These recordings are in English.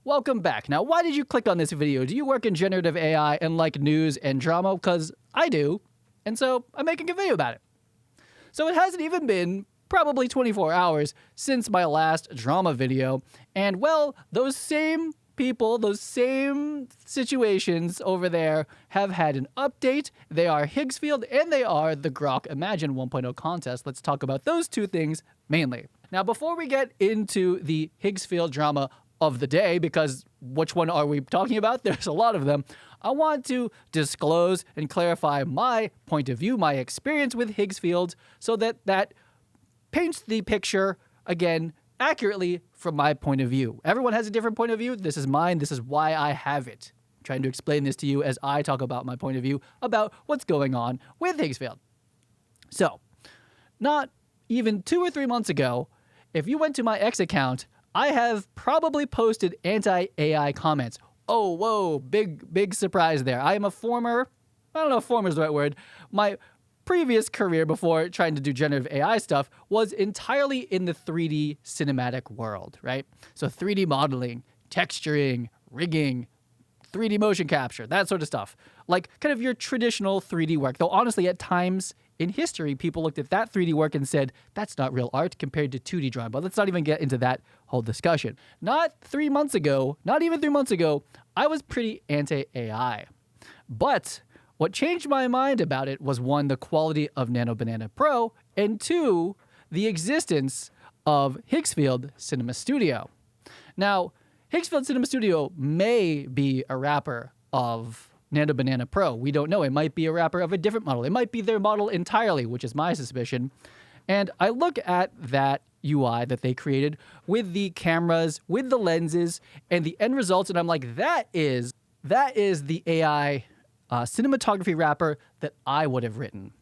welcome back. Now, why did you click on this video? Do you work in generative AI and like news and drama? Because I do, and so I'm making a video about it. So it hasn't even been probably 24 hours since my last drama video, and well, those same people, those same situations over there have had an update. They are Higgsfield and they are the Grok Imagine 1.0 contest. Let's talk about those two things mainly. Now, before we get into the Higgsfield drama of the day, because which one are we talking about? There's a lot of them. I want to disclose and clarify my point of view, my experience with Higgsfield, so that paints the picture, again, accurately from my point of view. Everyone has a different point of view. This is mine. This is why I have it. I'm trying to explain this to you as I talk about my point of view about what's going on with Higgsfield. So, not even 2 or 3 months ago, if you went to my X account, I have probably posted anti-AI comments. Oh, whoa, big surprise there. I am a former, I don't know if former is the right word, my previous career before trying to do generative AI stuff was entirely in the 3D cinematic world, right? So 3D modeling, texturing, rigging, 3D motion capture, that sort of stuff. Like kind of your traditional 3D work. Though honestly, at times in history, people looked at that 3D work and said, that's not real art compared to 2D drawing. But let's not even get into that whole discussion. Not even 3 months ago, I was pretty anti-AI. But what changed my mind about it was, one, the quality of Nano Banana Pro, and two, the existence of Higgsfield Cinema Studio. Now, Higgsfield Cinema Studio may be a wrapper of Nano Banana Pro. We don't know. It might be a wrapper of a different model. It might be their model entirely, which is my suspicion. And I look at that UI that they created with the cameras, with the lenses, and the end results, and I'm like, that is the AI cinematography wrapper that I would have written.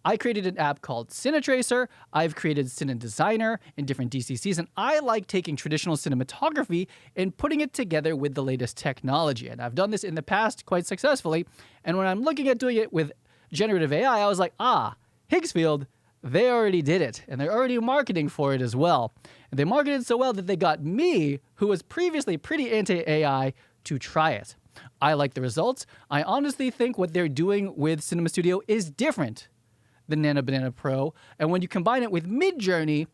I created an app called CineTracer. I've created CineDesigner in different DCCs, and I like taking traditional cinematography and putting it together with the latest technology. And I've done this in the past quite successfully. And when I'm looking at doing it with generative AI, I was like, Higgsfield, they already did it, and they're already marketing for it as well. And they marketed so well that they got me, who was previously pretty anti-AI, to try it. I like the results. I honestly think what they're doing with Cinema Studio is different than Nano Banana Pro. And when you combine it with Midjourney,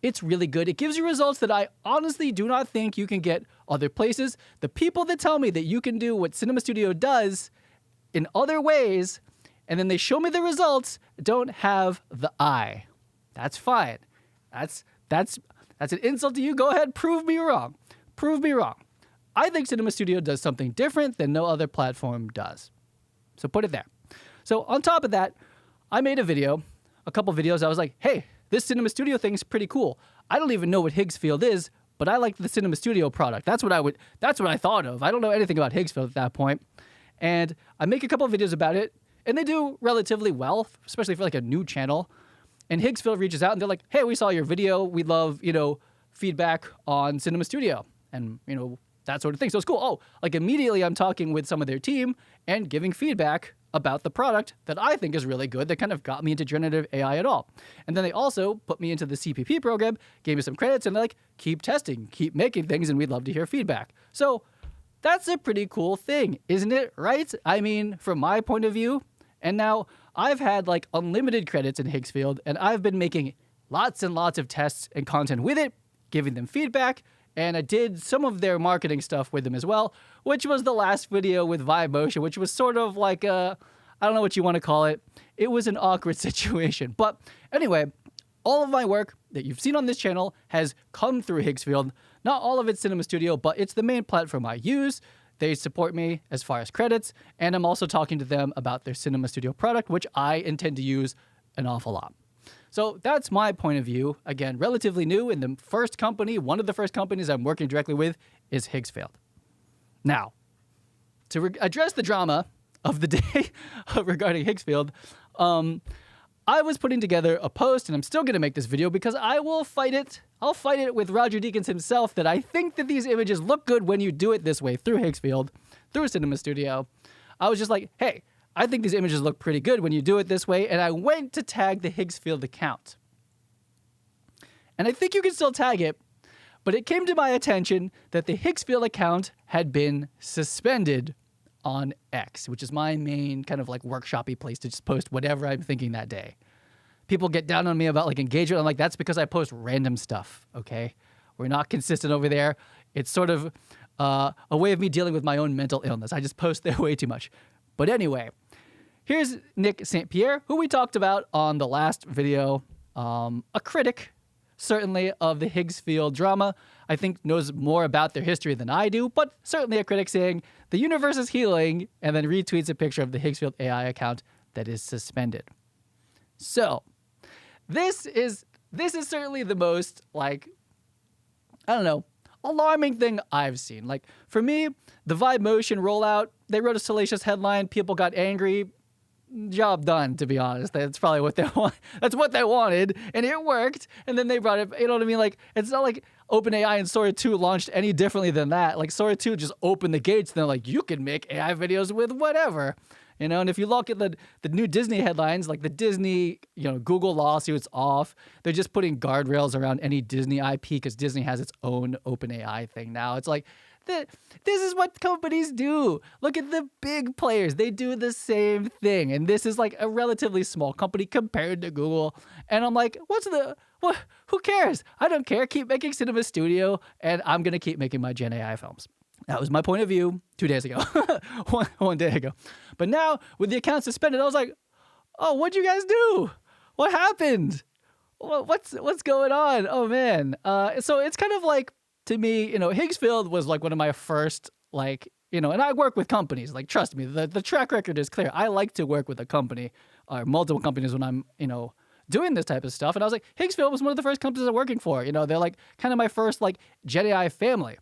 it's really good. It gives you results that I honestly do not think you can get other places. The people that tell me that you can do what Cinema Studio does in other ways, and then they show me the results, don't have the eye. That's fine. That's an insult to you. Go ahead, prove me wrong. Prove me wrong. I think Cinema Studio does something different than no other platform does. So put it there. So on top of that, I made a couple videos. I was like, hey, this Cinema Studio thing's pretty cool. I don't even know what Higgsfield is, but I like the Cinema Studio product. That's what I thought of. I don't know anything about Higgsfield at that point. And I make a couple videos about it, and they do relatively well, especially for like a new channel. And Higgsfield reaches out and they're like, hey, we saw your video. We'd love, feedback on Cinema Studio. And, that sort of thing. So it's cool. Oh, like immediately I'm talking with some of their team and giving feedback about the product that I think is really good that kind of got me into generative AI at all. And then they also put me into the CPP program, gave me some credits, and they're like, keep testing, keep making things, and we'd love to hear feedback. So that's a pretty cool thing, isn't it? Right? I mean, from my point of view, and now I've had like unlimited credits in Higgsfield, and I've been making lots and lots of tests and content with it, giving them feedback. And I did some of their marketing stuff with them as well, which was the last video with Vibe Motion, which was sort of like I don't know what you want to call it. It was an awkward situation. But anyway, all of my work that you've seen on this channel has come through Higgsfield. Not all of it's Cinema Studio, but it's the main platform I use. They support me as far as credits, and I'm also talking to them about their Cinema Studio product, which I intend to use an awful lot. So that's my point of view. Again, relatively new, and the first company, one of the first companies I'm working directly with is Higgsfield. Now, to address the drama of the day regarding Higgsfield, I was putting together a post, and I'm still going to make this video because I will fight it. I'll fight it with Roger Deakins himself that I think that these images look good when you do it this way through Higgsfield, through Cinema Studio. I was just like, hey, I think these images look pretty good when you do it this way, and I went to tag the Higgsfield account. And I think you can still tag it, But it came to my attention that the Higgsfield account had been suspended on X, which is my main kind of like workshoppy place to just post whatever I'm thinking that day. People get down on me about like engagement. I'm like, that's because I post random stuff, okay? We're not consistent over there. It's sort of a way of me dealing with my own mental illness. I just post there way too much. But anyway, here's Nick St. Pierre, who we talked about on the last video, a critic, certainly, of the Higgsfield drama. I think knows more about their history than I do, but certainly a critic saying the universe is healing, and then retweets a picture of the Higgsfield AI account that is suspended. So, this is certainly the most, like, I don't know, alarming thing I've seen. Like, for me, the Vibe Motion rollout, they wrote a salacious headline, people got angry. Job done, to be honest. That's probably what they want. That's what they wanted, and it worked. And then they brought it, you know what I mean? Like, it's not like OpenAI and Sora 2 launched any differently than that. Like, Sora 2 just opened the gates, and they're like, you can make AI videos with whatever. You know, and if you look at the new Disney headlines, like the Disney, Google lawsuit's off. They're just putting guardrails around any Disney IP because Disney has its own OpenAI thing now. It's like, this is what companies do. Look at the big players. They do the same thing. And this is like a relatively small company compared to Google. And I'm like, who cares? I don't care. Keep making Cinema Studio, and I'm going to keep making my Gen AI films. That was my point of view 2 days ago, one day ago. But now, with the account suspended, I was like, oh, what'd you guys do? What happened? What's going on? Oh, man. So it's kind of like, to me, Higgsfield was like one of my first, like, and I work with companies. Like, trust me, the track record is clear. I like to work with a company or multiple companies when I'm, doing this type of stuff. And I was like, Higgsfield was one of the first companies I'm working for. They're like kind of my first, like, Gen AI family.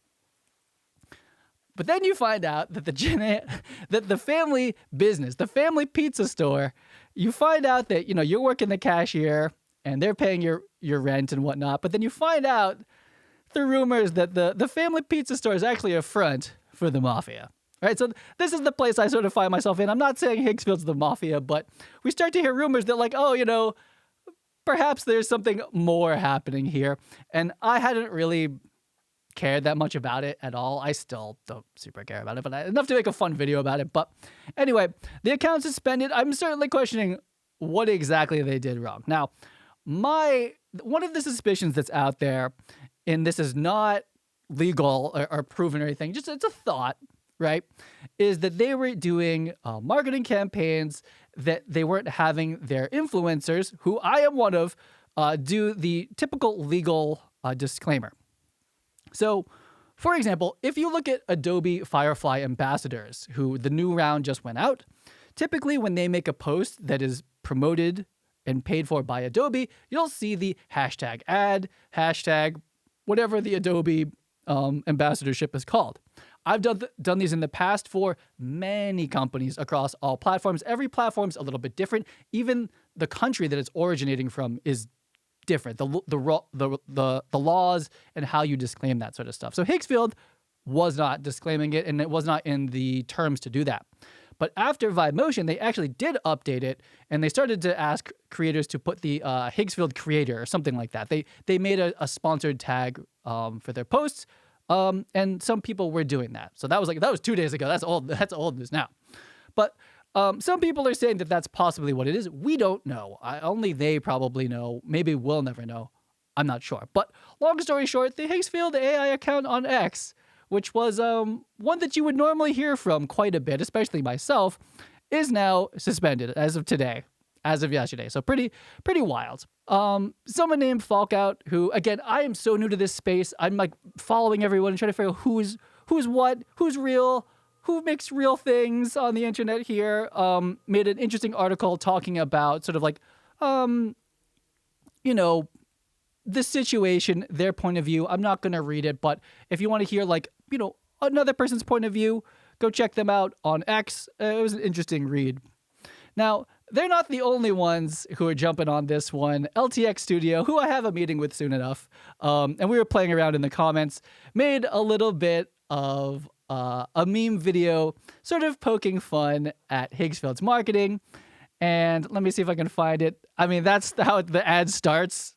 But then you find out that that the family business, the family pizza store, you find out that, you're working the cashier and they're paying your rent and whatnot. But then you find out through rumors that the family pizza store is actually a front for the mafia. Right? So this is the place I sort of find myself in. I'm not saying Higgsfield's the mafia, but we start to hear rumors that like, oh, perhaps there's something more happening here. And I hadn't really cared that much about it at all. I still don't super care about it, but enough to make a fun video about it. But anyway, the account suspended. I'm certainly questioning what exactly they did wrong. Now, one of the suspicions that's out there, and this is not legal or proven or anything, just it's a thought, right, is that they were doing marketing campaigns that they weren't having their influencers, who I am one of, do the typical legal disclaimer. So, for example, if you look at Adobe Firefly ambassadors, who the new round just went out, typically when they make a post that is promoted and paid for by Adobe, you'll see the hashtag ad, hashtag whatever the Adobe ambassadorship is called. I've done these in the past for many companies across all platforms. Every platform's a little bit different. Even the country that it's originating from is different. The laws and how you disclaim that sort of stuff. So Higgsfield was not disclaiming it, and it was not in the terms to do that. But after Vibe Motion, they actually did update it, and they started to ask creators to put the Higgsfield creator or something like that. They made a sponsored tag for their posts, and some people were doing that. So that was 2 days ago. That's old news now. But some people are saying that that's possibly what it is. We don't know. Only they probably know. Maybe we'll never know. I'm not sure. But long story short, the Higgsfield AI account on X, which was one that you would normally hear from quite a bit, especially myself, is now suspended as of today, as of yesterday. So pretty wild. Someone named Falkout, who, again, I am so new to this space. I'm like following everyone and trying to figure out who's what, who's real, who makes real things on the internet here, made an interesting article talking about sort of like, the situation, their point of view. I'm not going to read it, but if you want to hear like, another person's point of view, go check them out on X. It was an interesting read. Now, they're not the only ones who are jumping on this one. LTX Studio, who I have a meeting with soon enough, and we were playing around in the comments, made a little bit of a meme video sort of poking fun at Higgsfield's marketing. And let me see if I can find it. I mean, that's how the ad starts.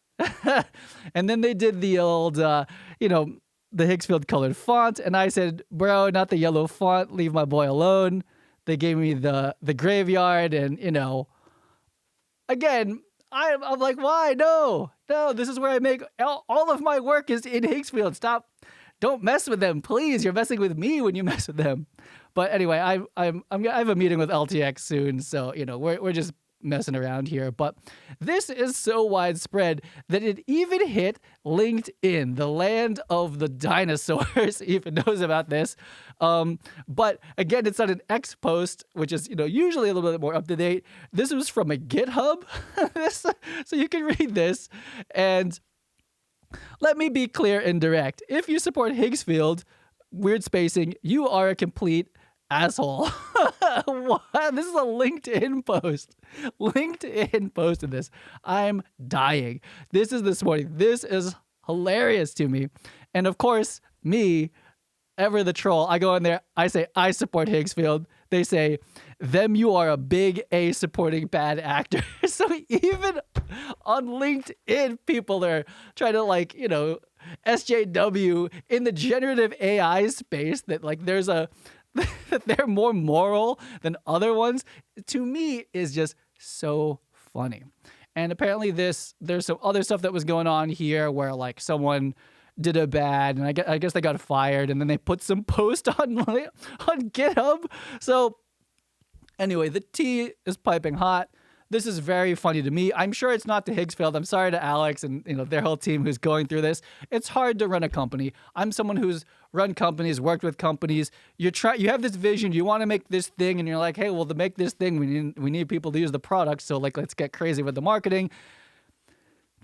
And then they did the old, you know, the Higgsfield colored font. And I said, bro, not the yellow font. Leave my boy alone. They gave me the graveyard. And, you know, again, I'm like, why? No, this is where I make all of my work is in Higgsfield. Stop. Don't mess with them, please. You're messing with me when you mess with them. But anyway, I have a meeting with LTX soon. So, you know, we're just messing around here, but this is so widespread that it even hit LinkedIn, the land of the dinosaurs, even knows about this. But again, it's not an X post, which is, you know, usually a little bit more up to date. This was from a GitHub, so you can read this. And let me be clear and direct. If you support Higgsfield, weird spacing, you are a complete asshole. What? This is a LinkedIn post. LinkedIn posted this. I'm dying. This is this morning. This is hilarious to me. And of course, me, ever the troll, I go in there, I say, I support Higgsfield. They say, them you are a big A supporting bad actor. So even on LinkedIn, people are trying to, like, you know, SJW in the generative AI space that, like, there's a that they're more moral than other ones, to me is just so funny. And apparently there's some other stuff that was going on here where, like, someone did a bad, and I guess they got fired, and then they put some post on GitHub. So anyway, the tea is piping hot. This is very funny to me. I'm sure it's not to Higgsfield. I'm sorry to Alex and, you know, their whole team who's going through this. It's hard to run a company. I'm someone who's run companies, worked with companies. You have this vision. You want to make this thing, and you're like, hey, well, to make this thing, we need people to use the product. So, like, let's get crazy with the marketing.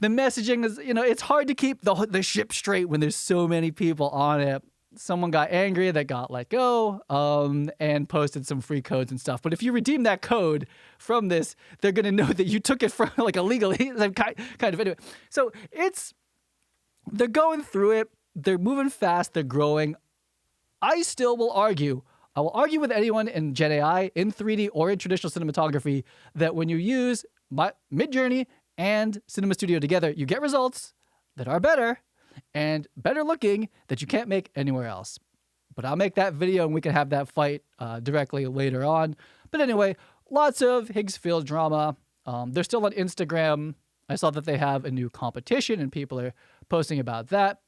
The messaging is, you know, it's hard to keep the ship straight when there's so many people on it. Someone got angry that got let go, and posted some free codes and stuff. But if you redeem that code from this, they're going to know that you took it from, like, illegally, kind of. Anyway, so they're going through it. They're moving fast. They're growing. I will argue with anyone in Gen AI, in 3D, or in traditional cinematography that when you use Midjourney and Cinema Studio together, you get results that are better and better looking that you can't make anywhere else. But I'll make that video and we can have that fight directly later on. But anyway, lots of Higgsfield drama. They're still on Instagram. I saw that they have a new competition and people are posting about that.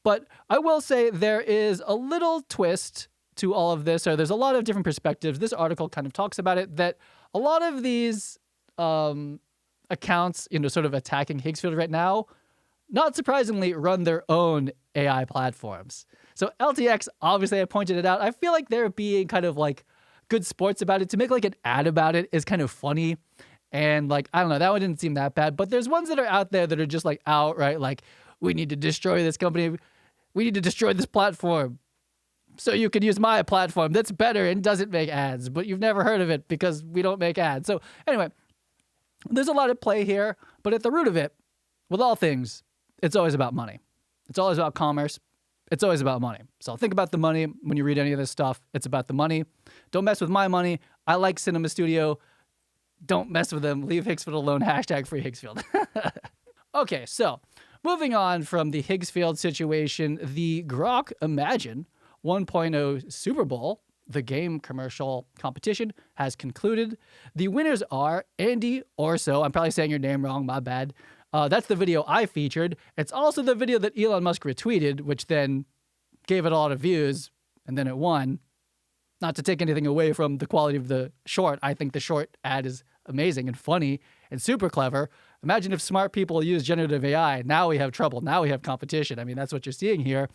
But I will say there is a little twist to all of this, or there's a lot of different perspectives. This article kind of talks about it, that a lot of these accounts, you know, sort of attacking Higgsfield right now, not surprisingly, run their own AI platforms. So LTX, obviously, I pointed it out. I feel like they're being kind of like good sports about it. To make like an ad about it is kind of funny. And like, I don't know, that one didn't seem that bad. But there's ones that are out there that are just like outright like, we need to destroy this company. We need to destroy this platform so you can use my platform that's better and doesn't make ads. But you've never heard of it because we don't make ads. So anyway, there's a lot at play here. But at the root of it, with all things, it's always about money. It's always about commerce. It's always about money. So think about the money when you read any of this stuff. It's about the money. Don't mess with my money. I like Cinema Studio. Don't mess with them. Leave Higgsfield alone. # free Higgsfield. Okay, so moving on from the Higgsfield situation, the Grok Imagine 1.0 Super Bowl, the game commercial competition, has concluded. The winners are Andy Orso. I'm probably saying your name wrong. My bad. That's the video I featured. It's also the video that Elon Musk retweeted, which then gave it a lot of views, and then it won. Not to take anything away from the quality of the short. I think the short ad is amazing and funny and super clever. Imagine if smart people use generative AI. Now we have trouble. Now we have competition. I mean, that's what you're seeing here.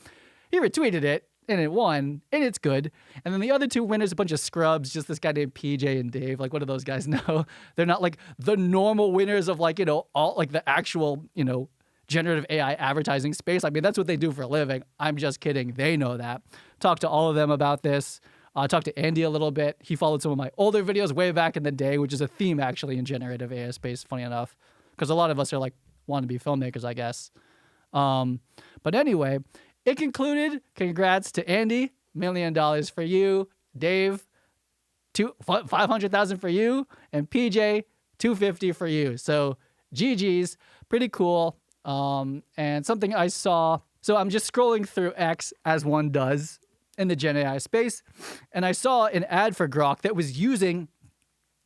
He retweeted it, and it won, and it's good. And then the other two winners, a bunch of scrubs, just this guy named PJ and Dave. Like, what do those guys know? They're not like the normal winners of, like, you know, all like the actual, you know, generative AI advertising space. I mean, that's what they do for a living. I'm just kidding. They know that. Talked to all of them about this. Talked to Andy a little bit. He followed some of my older videos way back in the day, which is a theme actually in generative AI space, funny enough, because a lot of us are like want to be filmmakers, I guess. But anyway, it concluded. Congrats to Andy, $1 million for you. Dave, $500,000 for you, and PJ, $250 for you. So GG's, pretty cool. And something I saw, so I'm just scrolling through X as one does in the Gen AI space, and I saw an ad for Grok that was using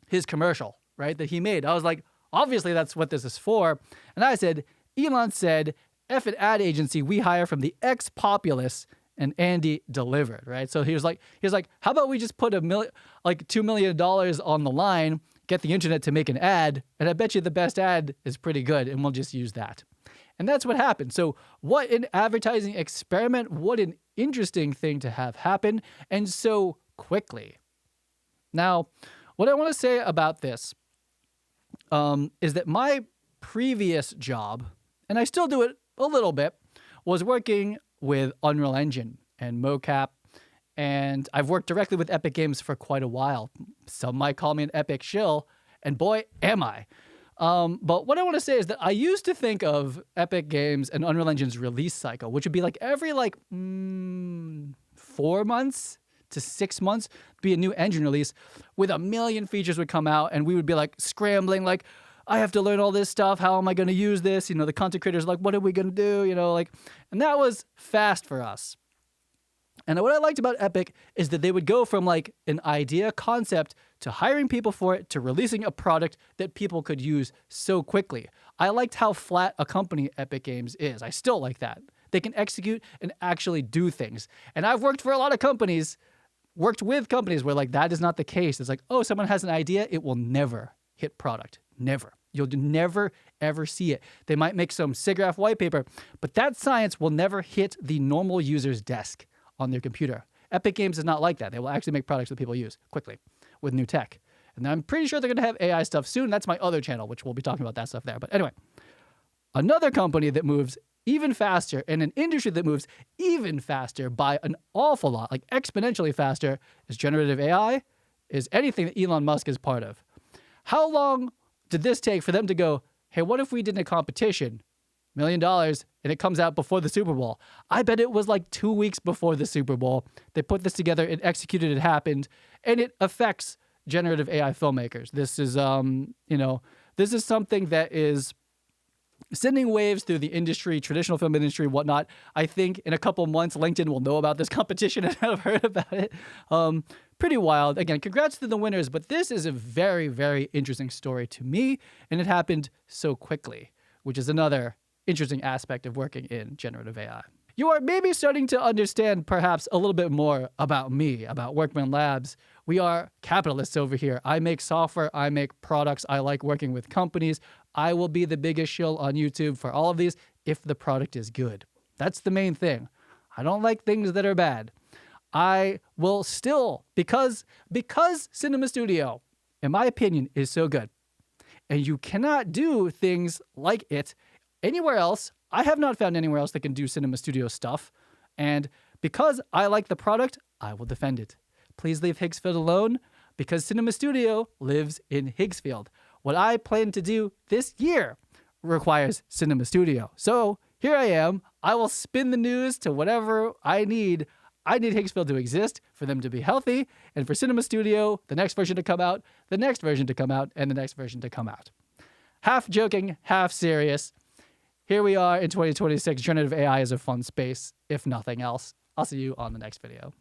his commercial, right, that he made. I was like, obviously that's what this is for. And I said, Elon said, F an ad agency we hire from the ex-populace, and Andy delivered, right? So he was like, how about we just put $2 million on the line, get the internet to make an ad, and I bet you the best ad is pretty good, and we'll just use that. And that's what happened. So what an advertising experiment, what an interesting thing to have happen, and so quickly. Now, what I want to say about this is that my previous job, and I still do it a little bit, was working with Unreal Engine and mocap, and I've worked directly with Epic Games for quite a while. Some might call me an Epic shill, and boy, am I. But what I want to say is that I used to think of Epic Games and Unreal Engine's release cycle, which would be like every 4 months to 6 months, be a new engine release with a million features would come out, and we would be like scrambling, like, I have to learn all this stuff. How am I going to use this? You know, the content creators are like, what are we going to do? You know, and that was fast for us. And what I liked about Epic is that they would go from like an idea concept to hiring people for it to releasing a product that people could use so quickly. I liked how flat a company Epic Games is. I still like that. They can execute and actually do things. And I've worked for a lot of companies, worked with companies where like that is not the case. It's like, oh, someone has an idea. It will never hit product. Never. You'll never, ever see it. They might make some SIGGRAPH white paper, but that science will never hit the normal user's desk on their computer. Epic Games is not like that. They will actually make products that people use quickly with new tech. And I'm pretty sure they're going to have AI stuff soon. That's my other channel, which we'll be talking about that stuff there. But anyway, another company that moves even faster and an industry that moves even faster by an awful lot, like exponentially faster, is generative AI, is anything that Elon Musk is part of. How long did this take for them to go, hey, what if we did a competition, $1 million, and it comes out before the Super Bowl? I bet it was like 2 weeks before the Super Bowl. They put this together, it executed, it happened, and it affects generative AI filmmakers. This is, this is something that is sending waves through the industry, traditional film industry, whatnot. I think in a couple months, LinkedIn will know about this competition and have heard about it. Pretty wild. Again, congrats to the winners, but this is a very, very interesting story to me, and it happened so quickly, which is another interesting aspect of working in generative AI. You are maybe starting to understand perhaps a little bit more about me, about Workman Labs. We are capitalists over here. I make software, I make products, I like working with companies. I will be the biggest shill on YouTube for all of these if the product is good. That's the main thing. I don't like things that are bad. I will still, because Cinema Studio, in my opinion, is so good, and you cannot do things like it anywhere else. I have not found anywhere else that can do Cinema Studio stuff, and because I like the product, I will defend it. Please leave Higgsfield alone, because Cinema Studio lives in Higgsfield. What I plan to do this year requires Cinema Studio. So here I am. I will spin the news to whatever I need. I need Higgsfield to exist for them to be healthy, and for Cinema Studio, the next version to come out, the next version to come out, and the next version to come out. Half joking, half serious. Here we are in 2026. Generative AI is a fun space, if nothing else. I'll see you on the next video.